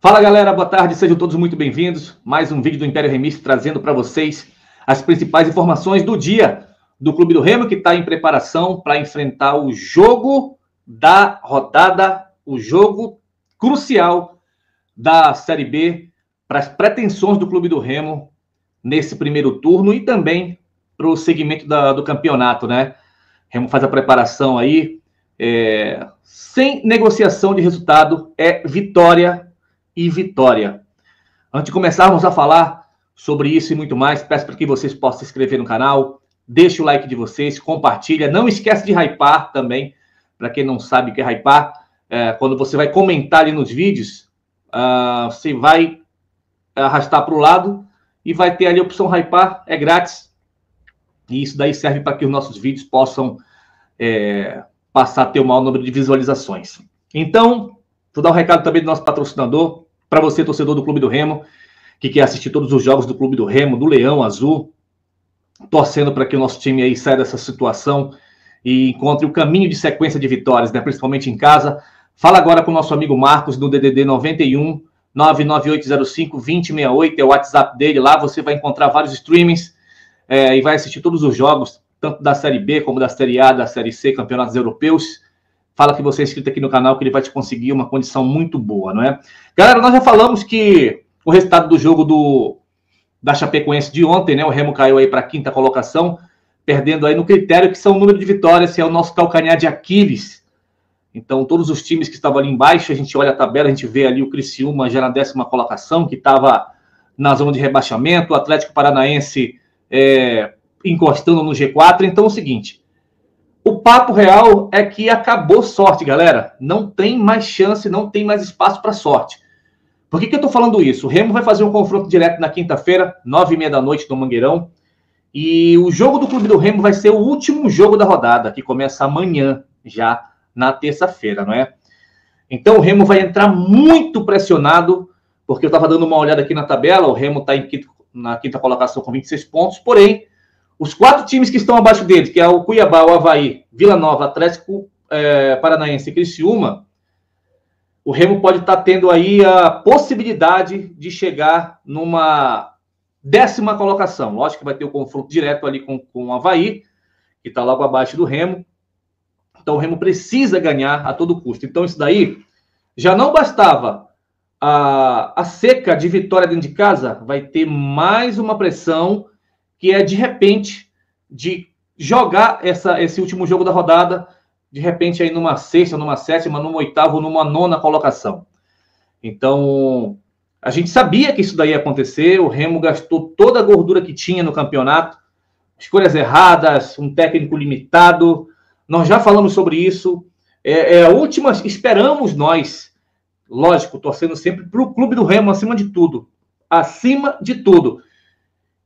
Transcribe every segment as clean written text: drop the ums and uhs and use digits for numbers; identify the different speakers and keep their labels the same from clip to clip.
Speaker 1: Fala galera, boa tarde, sejam todos muito bem-vindos. Mais um vídeo do Império Remix trazendo para vocês as principais informações do dia do Clube do Remo, que está em preparação para enfrentar o jogo da rodada, o jogo crucial da Série B para as pretensões do Clube do Remo nesse primeiro turno e também para o segmento do campeonato, né? O Remo faz a preparação aí, sem negociação de resultado, é vitória e vitória. Antes de começarmos a falar sobre isso e muito mais, peço para que vocês possam se inscrever no canal, deixe o like de vocês, compartilha, não esquece de hypar também, para quem não sabe o que é hypar, quando você vai comentar ali nos vídeos, você vai arrastar para o lado e vai ter ali a opção hypar, é grátis, e isso daí serve para que os nossos vídeos possam passar a ter o maior número de visualizações. Então, vou dar um recado também do nosso patrocinador, para você, torcedor do Clube do Remo, que quer assistir todos os jogos do Clube do Remo, do Leão Azul, torcendo para que o nosso time aí saia dessa situação e encontre o caminho de sequência de vitórias, né? Principalmente em casa. Fala agora com o nosso amigo Marcos, do DDD 91 99805 2068, é o WhatsApp dele. Lá você vai encontrar vários streamings e vai assistir todos os jogos, tanto da Série B como da Série A, da Série C, campeonatos europeus. Fala que você é inscrito aqui no canal, que ele vai te conseguir uma condição muito boa, não é? Galera, nós já falamos que o resultado do jogo da Chapecoense de ontem, né? O Remo caiu aí para a 5ª colocação, perdendo aí no critério que são o número de vitórias, que é o nosso calcanhar de Aquiles. Então, todos os times que estavam ali embaixo, a gente olha a tabela, a gente vê ali o Criciúma já na 10ª colocação, que estava na zona de rebaixamento, o Atlético Paranaense encostando no G4. Então, é o seguinte, o papo real é que acabou sorte, galera. Não tem mais chance, não tem mais espaço para sorte. Por que eu estou falando isso? O Remo vai fazer um confronto direto na quinta-feira, 9h30 da noite, no Mangueirão. E o jogo do Clube do Remo vai ser o último jogo da rodada, que começa amanhã, já na terça-feira, não é? Então o Remo vai entrar muito pressionado, porque eu estava dando uma olhada aqui na tabela, o Remo está na 5ª colocação com 26 pontos, porém, os 4 times que estão abaixo dele, que é o Cuiabá, o Avaí, Vila Nova, Atlético Paranaense e Criciúma, o Remo pode estar tendo aí a possibilidade de chegar numa 10ª colocação. Lógico que vai ter o confronto direto ali com o Avaí, que está logo abaixo do Remo. Então o Remo precisa ganhar a todo custo. Então isso daí já não bastava a seca de vitória dentro de casa, vai ter mais uma pressão que é, de repente, de jogar esse último jogo da rodada, de repente, aí numa 6ª, numa 7ª, numa 8ª, numa 9ª colocação. Então, a gente sabia que isso daí ia acontecer, o Remo gastou toda a gordura que tinha no campeonato, escolhas erradas, um técnico limitado, nós já falamos sobre isso, a última, esperamos nós, lógico, torcendo sempre para o Clube do Remo, acima de tudo.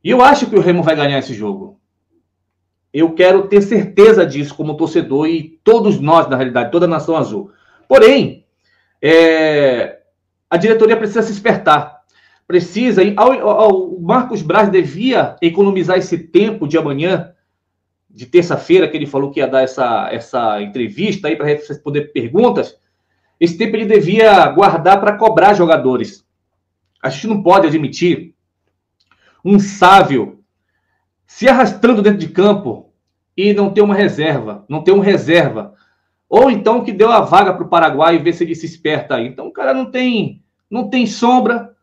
Speaker 1: E eu acho que o Remo vai ganhar esse jogo. Eu quero ter certeza disso como torcedor e todos nós, na realidade, toda a Nação Azul. Porém, a diretoria precisa se despertar. Precisa, o Marcos Braz devia economizar esse tempo de amanhã, de terça-feira, que ele falou que ia dar essa entrevista aí para responder perguntas. Esse tempo ele devia guardar para cobrar jogadores. A gente não pode admitir um Sávio se arrastando dentro de campo e não ter uma reserva, não ter um reserva. Ou então que deu a vaga para o Paraguai e ver se ele se esperta aí. Então o cara não tem sombra,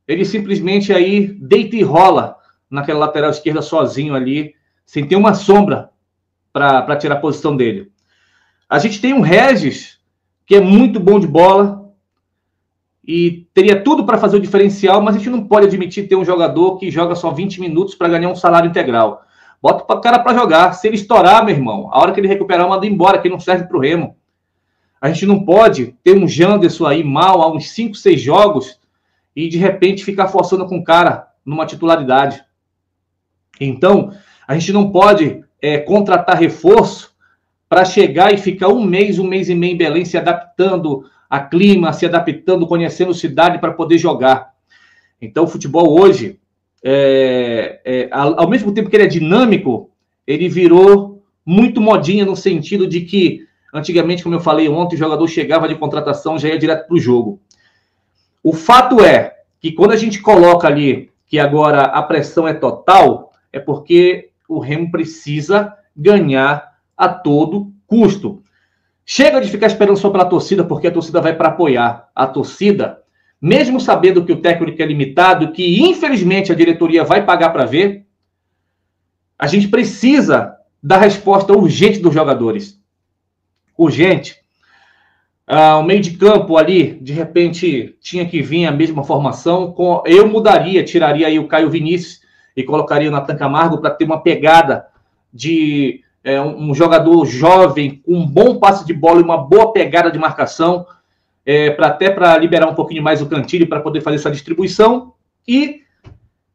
Speaker 1: ele simplesmente aí deita e rola naquela lateral esquerda sozinho ali, sem ter uma sombra para tirar a posição dele. A gente tem um Regis, que é muito bom de bola, e teria tudo para fazer o diferencial, mas a gente não pode admitir ter um jogador que joga só 20 minutos para ganhar um salário integral. Bota o cara para jogar. Se ele estourar, meu irmão, a hora que ele recuperar, manda embora, que não serve para o Remo. A gente não pode ter um Janderson aí mal há uns 5, 6 jogos e de repente ficar forçando com o cara numa titularidade. Então, a gente não pode contratar reforço para chegar e ficar um mês e meio em Belém se adaptando a clima, se adaptando, conhecendo cidade para poder jogar. Então, o futebol hoje, ao mesmo tempo que ele é dinâmico, ele virou muito modinha no sentido de que, antigamente, como eu falei ontem, o jogador chegava de contratação, já ia direto para o jogo. O fato é que quando a gente coloca ali que agora a pressão é total, é porque o Remo precisa ganhar a todo custo. Chega de ficar esperando só pela torcida, porque a torcida vai para apoiar. A torcida, mesmo sabendo que o técnico é limitado, que infelizmente a diretoria vai pagar para ver, a gente precisa da resposta urgente dos jogadores. Urgente. O meio de campo ali, de repente, tinha que vir a mesma formação. Eu mudaria, tiraria aí o Caio Vinícius e colocaria o Nathan Camargo para ter uma pegada de um jogador jovem, com um bom passe de bola e uma boa pegada de marcação, até para liberar um pouquinho mais o Cantilho para poder fazer essa distribuição e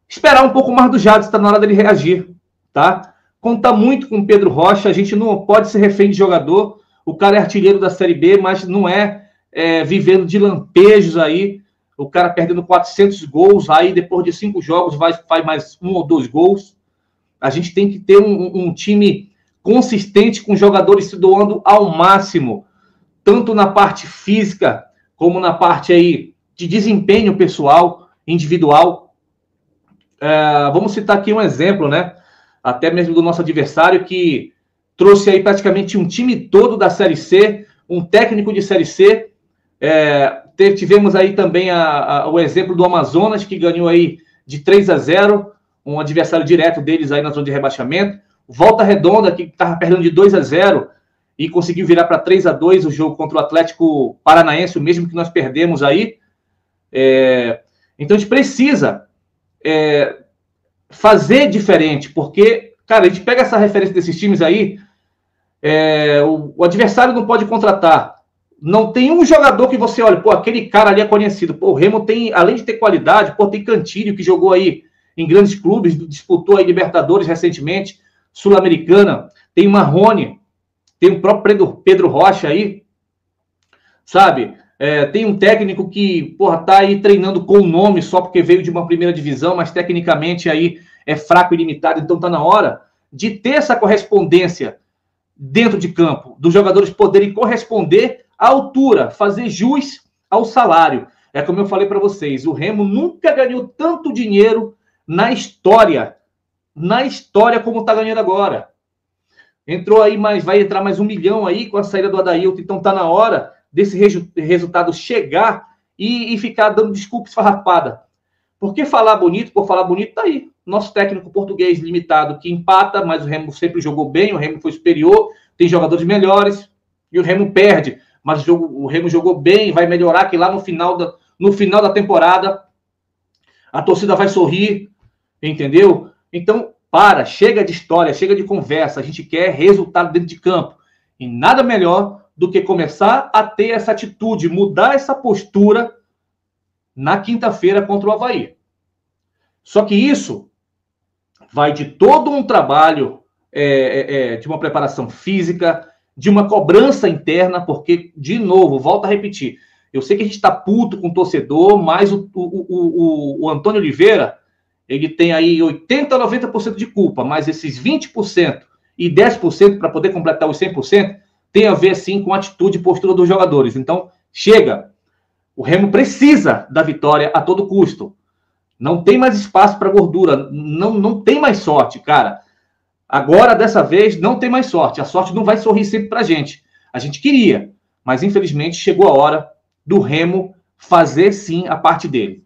Speaker 1: esperar um pouco mais do Jadson, está na hora dele reagir, tá? Conta muito com o Pedro Rocha, a gente não pode ser refém de jogador. O cara é artilheiro da Série B, mas não vivendo de lampejos aí. O cara perdendo 400 gols, aí depois de 5 jogos faz mais 1 ou 2 gols. A gente tem que ter um time consistente, com jogadores se doando ao máximo, tanto na parte física, como na parte aí de desempenho pessoal, individual. Vamos citar aqui um exemplo, né? Até mesmo do nosso adversário, que trouxe aí praticamente um time todo da Série C, um técnico de Série C. Tivemos aí também o exemplo do Amazonas, que ganhou aí de 3-0, um adversário direto deles aí na zona de rebaixamento. Volta Redonda, que estava perdendo de 2-0 e conseguiu virar para 3-2 o jogo contra o Atlético Paranaense, o mesmo que nós perdemos aí. Então a gente precisa fazer diferente, porque, cara, a gente pega essa referência desses times aí, o adversário não pode contratar. Não tem um jogador que você olha, pô, aquele cara ali é conhecido. Pô, o Remo tem, além de ter qualidade, pô, tem Cantilho, que jogou aí em grandes clubes, disputou aí Libertadores recentemente, Sul-Americana, tem Marrone, tem o próprio Pedro Rocha aí, sabe? Tem um técnico que, porra, tá aí treinando com o nome só porque veio de uma primeira divisão, mas tecnicamente aí é fraco e limitado, então tá na hora de ter essa correspondência dentro de campo, dos jogadores poderem corresponder à altura, fazer jus ao salário. É como eu falei para vocês, o Remo nunca ganhou tanto dinheiro na história como está ganhando agora. Entrou aí vai entrar mais 1 milhão aí com a saída do Adailton, então tá na hora desse resultado chegar e ficar dando desculpa esfarrapada. Porque falar bonito, por falar bonito, tá aí. Nosso técnico português limitado que empata, mas o Remo sempre jogou bem, o Remo foi superior, tem jogadores melhores, e o Remo perde. Mas o Remo jogou bem, vai melhorar, que lá no final da temporada a torcida vai sorrir, entendeu? Então, chega de história, chega de conversa, a gente quer resultado dentro de campo. E nada melhor do que começar a ter essa atitude, mudar essa postura na quinta-feira contra o Avaí. Só que isso vai de todo um trabalho, de uma preparação física, de uma cobrança interna, porque, de novo, volto a repetir, eu sei que a gente está puto com o torcedor, mas o Antônio Oliveira, ele tem aí 80% a 90% de culpa, mas esses 20% e 10% para poder completar os 100% tem a ver, sim, com a atitude e postura dos jogadores. Então, chega. O Remo precisa da vitória a todo custo. Não tem mais espaço para gordura. Não tem mais sorte, cara. Agora, dessa vez, não tem mais sorte. A sorte não vai sorrir sempre para a gente. A gente queria, mas infelizmente chegou a hora do Remo fazer, sim, a parte dele.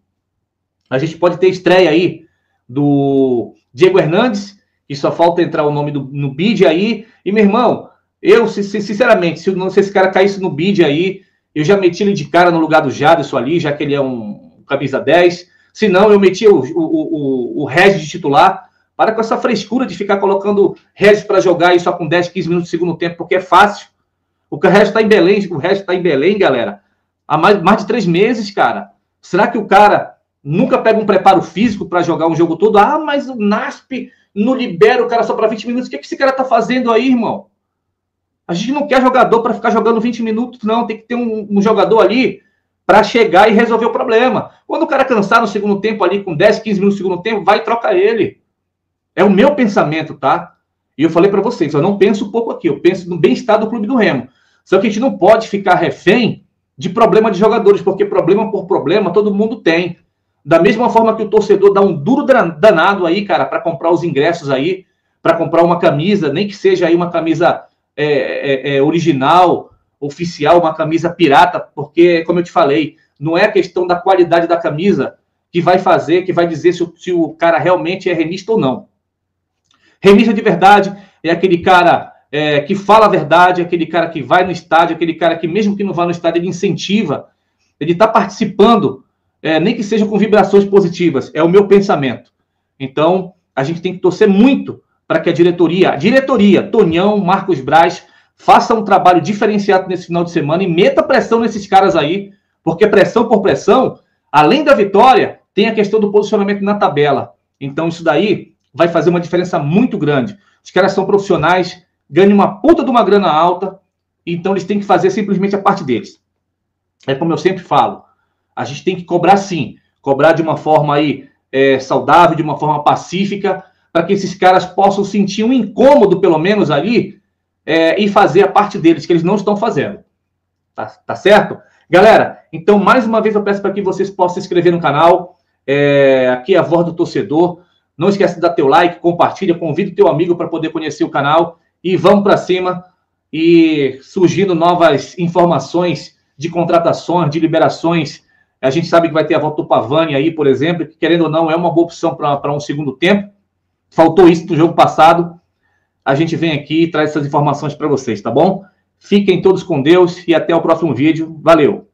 Speaker 1: A gente pode ter estreia aí do Diego Hernandes, que só falta entrar o nome no bid aí. E, meu irmão, eu, sinceramente, se esse cara caísse no bid aí, eu já meti ele de cara no lugar do Jadson ali, já que ele é um camisa 10. Se não, eu meti o Regis de titular. Para com essa frescura de ficar colocando Regis para jogar aí só com 10, 15 minutos de segundo tempo, porque é fácil. O Regis está em Belém, galera, há mais de 3 meses, cara. Será que o cara nunca pega um preparo físico para jogar um jogo todo? Ah, mas o NASP não libera o cara só para 20 minutos. O que esse cara tá fazendo aí, irmão? A gente não quer jogador para ficar jogando 20 minutos, não. Tem que ter um jogador ali para chegar e resolver o problema. Quando o cara cansar no segundo tempo ali, com 10, 15 minutos no segundo tempo, vai e troca ele. É o meu pensamento, tá? E eu falei para vocês, eu não penso pouco aqui, eu penso no bem-estar do Clube do Remo. Só que a gente não pode ficar refém de problema de jogadores, porque problema por problema todo mundo tem. Da mesma forma que o torcedor dá um duro danado aí, cara, para comprar os ingressos aí, para comprar uma camisa, nem que seja aí uma camisa original, oficial, uma camisa pirata, porque, como eu te falei, não é a questão da qualidade da camisa que vai fazer, que vai dizer se o cara realmente é remista ou não. Remista de verdade é aquele cara que fala a verdade, é aquele cara que vai no estádio, aquele cara que, mesmo que não vá no estádio, ele incentiva, ele está participando, nem que seja com vibrações positivas, é o meu pensamento. Então, a gente tem que torcer muito para que a diretoria, Tonhão, Marcos Braz, faça um trabalho diferenciado nesse final de semana e meta pressão nesses caras aí, porque pressão por pressão, além da vitória, tem a questão do posicionamento na tabela. Então, isso daí vai fazer uma diferença muito grande. Os caras são profissionais, ganham uma puta de uma grana alta, então eles têm que fazer simplesmente a parte deles. É como eu sempre falo, a gente tem que cobrar sim, cobrar de uma forma aí saudável, de uma forma pacífica, para que esses caras possam sentir um incômodo, pelo menos ali, e fazer a parte deles, que eles não estão fazendo. Tá certo? Galera, então, mais uma vez eu peço para que vocês possam se inscrever no canal. Aqui é a Voz do Torcedor. Não esquece de dar teu like, compartilha, convida o teu amigo para poder conhecer o canal. E vamos para cima. E surgindo novas informações de contratações, de liberações. A gente sabe que vai ter a volta do Pavani aí, por exemplo, que, querendo ou não, é uma boa opção para um segundo tempo. Faltou isso no jogo passado. A gente vem aqui e traz essas informações para vocês, tá bom? Fiquem todos com Deus e até o próximo vídeo. Valeu!